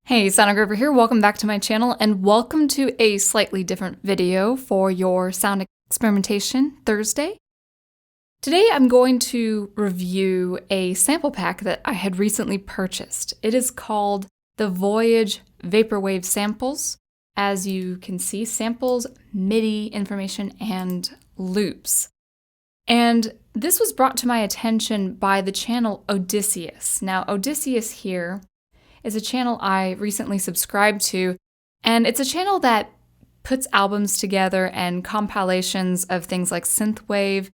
Hey, Engraver here. Welcome back to my channel and welcome to a slightly different video for your sound experimentation Thursday. Today I'm going to review a sample pack that I had recently purchased. It is called the Voyage Vaporwave Samples. As you can see, samples, MIDI information, and loops. And this was brought to my attention by the channel Odysseus. Now, Odysseus here is a channel I recently subscribed to, and it's a channel that puts albums together and compilations of things like synthwave,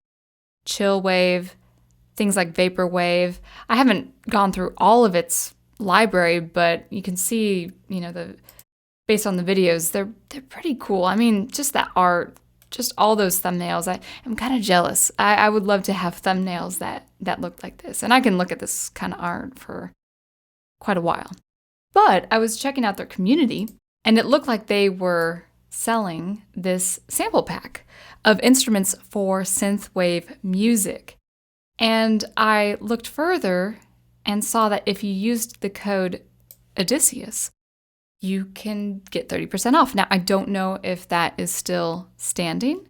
chillwave, things like vaporwave. I haven't gone through all of its library, but you can see, based on the videos, they're pretty cool. I mean, just that art, just all those thumbnails. I'm kind of jealous. I would love to have thumbnails that look like this, and I can look at this kind of art for quite a while. But I was checking out their community, and it looked like they were selling this sample pack of instruments for synthwave music. And I looked further and saw that if you used the code Odysseus, you can get 30% off. Now, I don't know if that is still standing,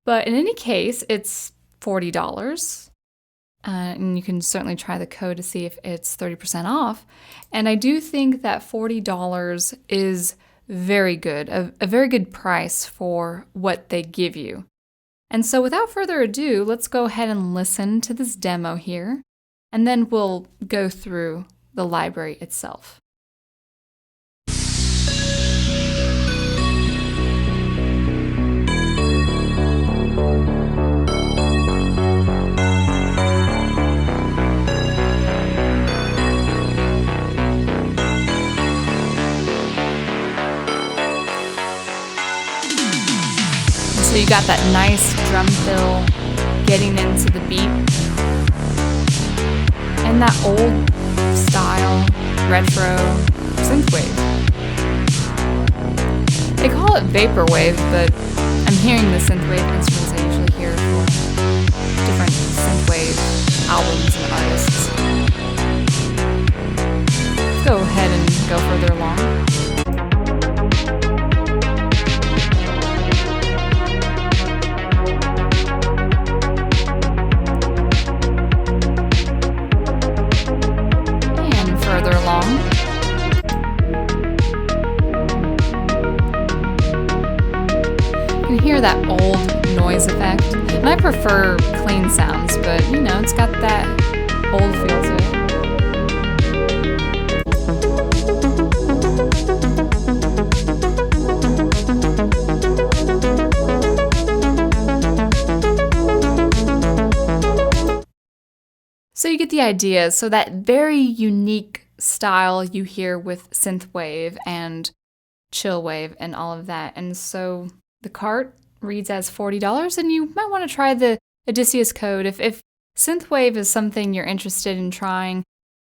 but in any case, it's $40. And you can certainly try the code to see if it's 30% off. And I do think that $40 is very good, a very good price for what they give you. And so without further ado, let's go ahead and listen to this demo here, and then we'll go through the library itself. So you got that nice drum fill getting into the beat. And that old style, retro synthwave. They call it vaporwave, but I'm hearing the synthwave instruments I usually hear for different synthwave albums and artists. Let's go ahead and go further along. You can hear that old noise effect, and I prefer clean sounds, but it's got that old feel to it. So you get the idea. So that very unique style you hear with synthwave and chillwave and all of that. And so the cart reads as $40, and you might want to try the Odysseus code if synthwave is something you're interested in trying.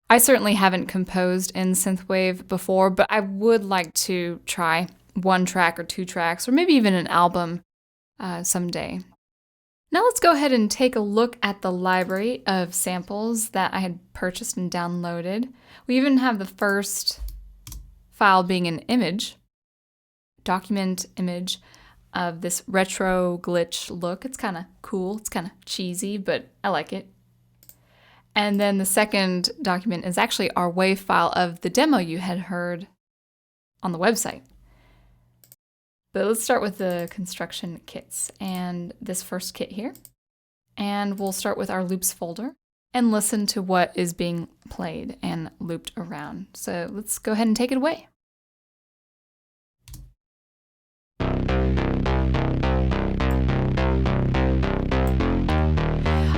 I certainly haven't composed in synthwave before, but I would like to try one track or two tracks, or maybe even an album someday. Now let's go ahead and take a look at the library of samples that I had purchased and downloaded. We even have the first file being an image, document image of this retro glitch look. It's kind of cool. It's kind of cheesy, but I like it. And then the second document is actually our WAV file of the demo you had heard on the website. But let's start with the construction kits and this first kit here. And we'll start with our loops folder and listen to what is being played and looped around. So let's go ahead and take it away.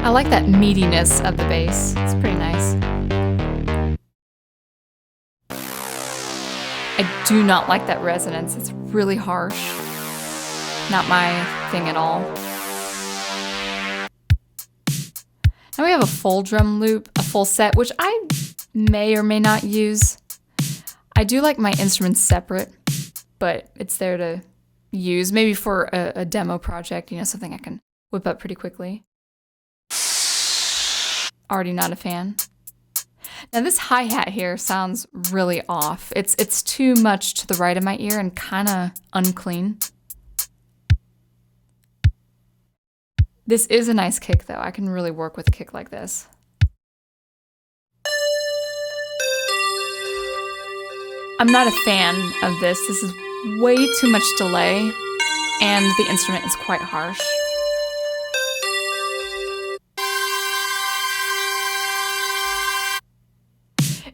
I like that meatiness of the bass. It's pretty nice. I do not like that resonance. It's really harsh. Not my thing at all. Now we have a full drum loop, a full set, which I may or may not use. I do like my instruments separate, but it's there to use, maybe for a demo project, something I can whip up pretty quickly. Already not a fan. Now this hi-hat here sounds really off. It's too much to the right of my ear and kind of unclean. This is a nice kick though. I can really work with a kick like this. I'm not a fan of this. This is way too much delay and the instrument is quite harsh.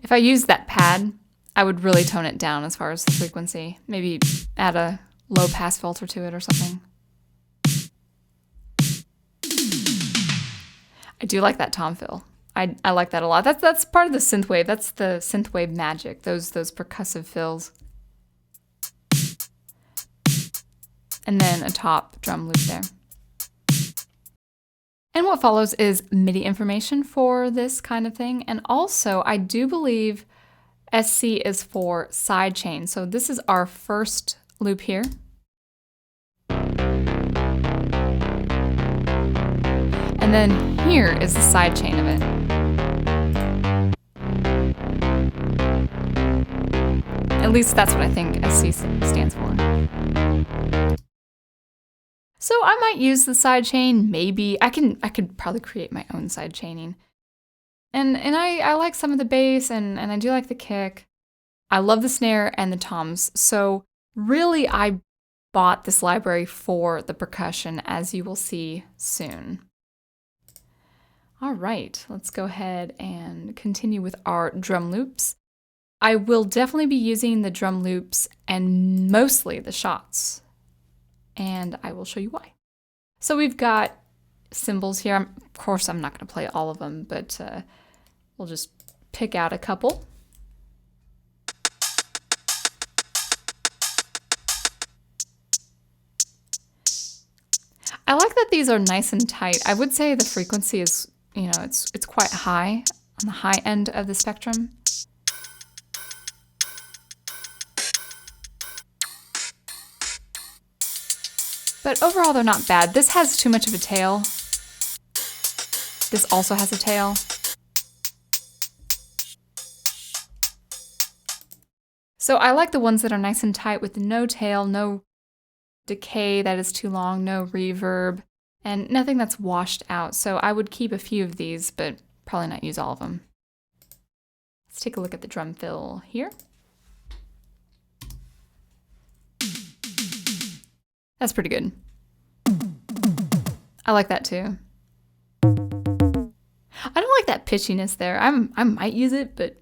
If I used that pad, I would really tone it down as far as the frequency. Maybe add a low pass filter to it or something. I do like that tom fill. I like that a lot. That's part of the synthwave. That's the synthwave magic. Those percussive fills. And then a top drum loop there. And what follows is MIDI information for this kind of thing. And also, I do believe SC is for sidechain. So this is our first loop here. And then here is the sidechain of it. At least that's what I think SC stands for. So I might use the sidechain, maybe. I could probably create my own sidechaining. And I like some of the bass and I do like the kick. I love the snare and the toms. So really I bought this library for the percussion, as you will see soon. All right, let's go ahead and continue with our drum loops. I will definitely be using the drum loops and mostly the shots. And I will show you why. So we've got cymbals here. Of course, I'm not going to play all of them, but we'll just pick out a couple. I like that these are nice and tight. I would say the frequency is, you know, it's quite high, on the high end of the spectrum. But overall, they're not bad. This has too much of a tail. This also has a tail. So I like the ones that are nice and tight with no tail, no decay that is too long, no reverb, and nothing that's washed out. So I would keep a few of these, but probably not use all of them. Let's take a look at the drum fill here. That's pretty good. I like that too. I don't like that pitchiness there. I might use it, but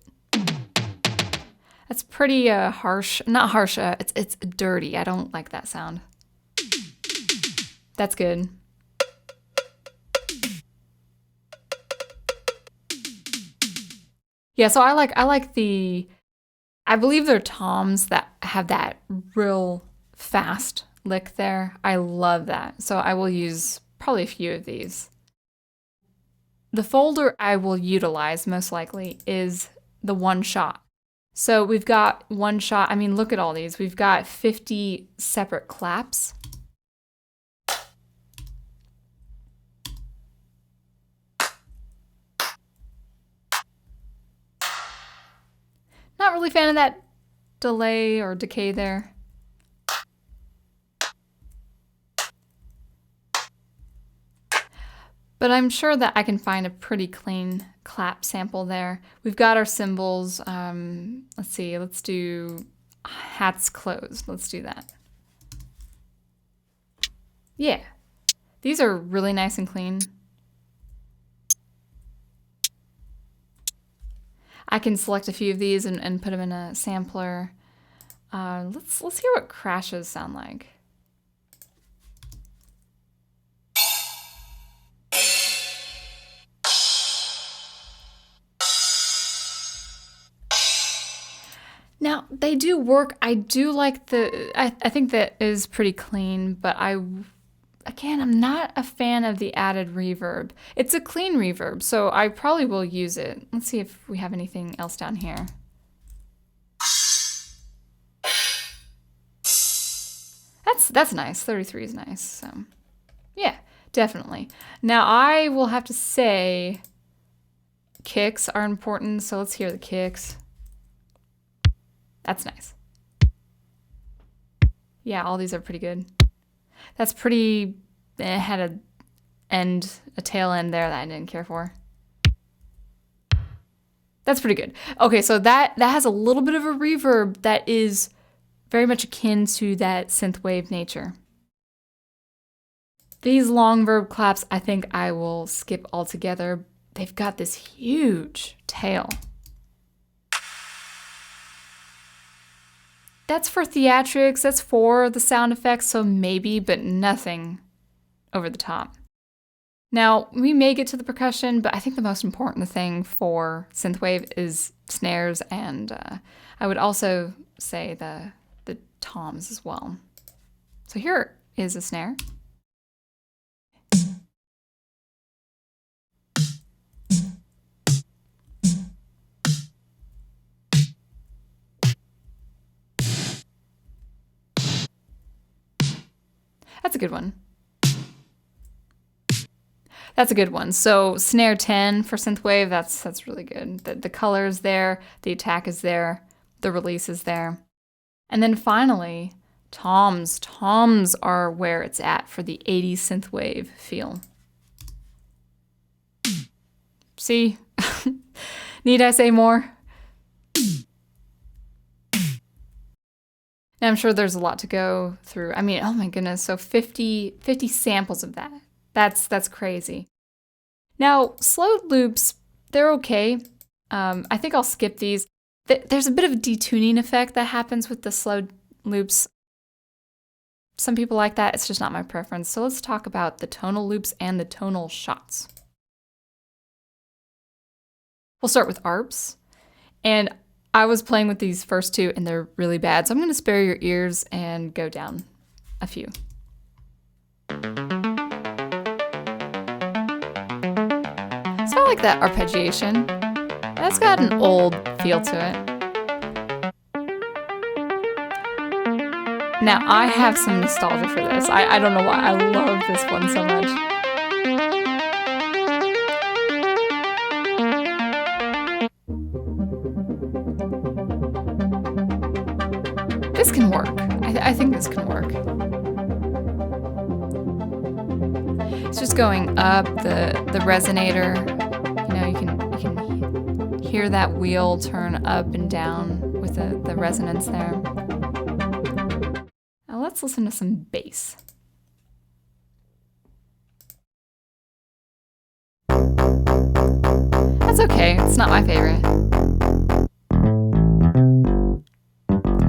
that's pretty harsh. Not harsh. It's dirty. I don't like that sound. That's good. Yeah. So I like the. I believe they're toms that have that real fast lick there. I love that. So I will use probably a few of these. The folder I will utilize most likely is the one shot. So we've got one shot. I mean, look at all these. We've got 50 separate claps. Not really a fan of that delay or decay there. But I'm sure that I can find a pretty clean clap sample there. We've got our cymbals. Let's see, let's do hats closed. Let's do that. Yeah, these are really nice and clean. I can select a few of these and put them in a sampler. Let's hear what crashes sound like. Now, they do work. I do like I think that is pretty clean, but again, I'm not a fan of the added reverb. It's a clean reverb, so I probably will use it. Let's see if we have anything else down here. That's nice. 33 is nice. So, yeah, definitely. Now, I will have to say kicks are important, so let's hear the kicks. That's nice. Yeah, all these are pretty good. That's pretty, it had a tail end there that I didn't care for. That's pretty good. Okay, so that has a little bit of a reverb that is very much akin to that synthwave nature. These long verb claps, I think I will skip altogether. They've got this huge tail. That's for theatrics, that's for the sound effects, so maybe, but nothing over the top. Now, we may get to the percussion, but I think the most important thing for synthwave is snares, and I would also say the toms as well. So here is a snare. That's a good one. That's a good one. So snare 10 for synthwave, that's really good. The color is there, the attack is there, the release is there. And then finally, toms. Toms are where it's at for the 80s synthwave feel. See? Need I say more? And I'm sure there's a lot to go through. I mean, oh my goodness, so 50 samples of that. That's crazy. Now, slowed loops, they're okay. I think I'll skip these. There's a bit of a detuning effect that happens with the slowed loops. Some people like that. It's just not my preference. So let's talk about the tonal loops and the tonal shots. We'll start with ARPs. And I was playing with these first two and they're really bad. So I'm going to spare your ears and go down a few. So I like that arpeggiation. That's got an old feel to it. Now, I have some nostalgia for this. I don't know why. I love this one so much. This can work. I think this can work. It's just going up the resonator. You know, you can hear that wheel turn up and down with the resonance there. Now let's listen to some bass. That's okay. It's not my favorite.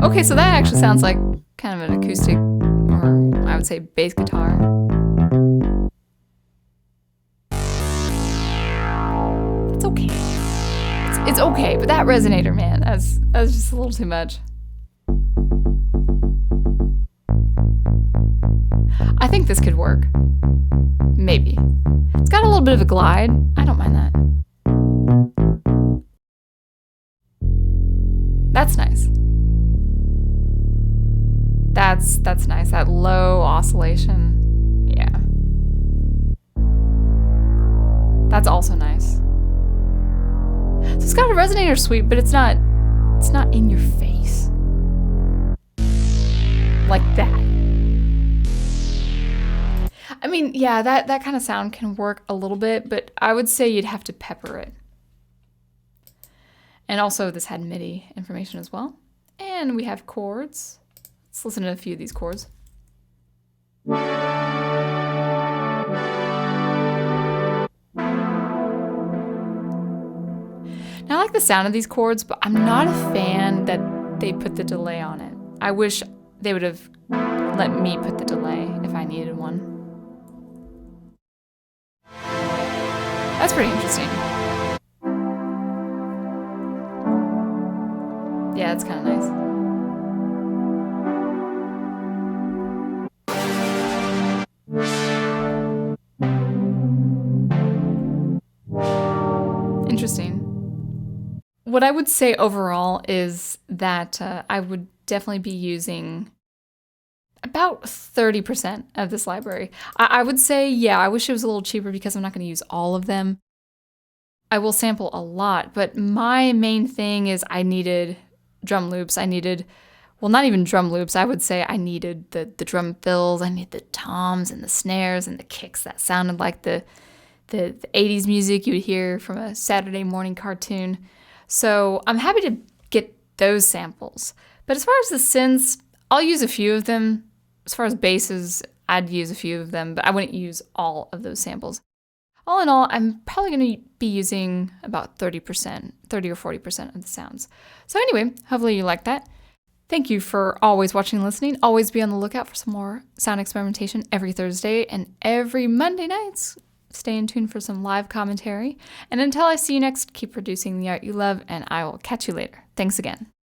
Okay, so that actually sounds like kind of an acoustic, or I would say bass guitar. It's okay. It's okay, but that resonator, man, that's just a little too much. I think this could work. Maybe. It's got a little bit of a glide. I don't mind that. That's nice. That's nice. That low oscillation. Yeah. That's also nice. So it's got a resonator sweep, but it's not in your face. Like that. I mean, yeah, that kind of sound can work a little bit, but I would say you'd have to pepper it. And also this had MIDI information as well. And we have chords. Let's listen to a few of these chords. Now I like the sound of these chords, but I'm not a fan that they put the delay on it. I wish they would have let me put the delay if I needed one. That's pretty interesting. Yeah, it's kind of nice. Interesting. What I would say overall is that I would definitely be using about 30% of this library. I would say, yeah, I wish it was a little cheaper because I'm not going to use all of them. I will sample a lot, but my main thing is I needed drum loops. Well, not even drum loops. I would say I needed the drum fills. I needed the toms and the snares and the kicks that sounded like the 80s music you would hear from a Saturday morning cartoon. So I'm happy to get those samples. But as far as the synths, I'll use a few of them. As far as basses, I'd use a few of them, but I wouldn't use all of those samples. All in all, I'm probably going to be using about 30 or 40% of the sounds. So anyway, hopefully you like that. Thank you for always watching and listening. Always be on the lookout for some more sound experimentation every Thursday and every Monday nights. Stay in tune for some live commentary. And until I see you next, keep producing the art you love, and I will catch you later. Thanks again.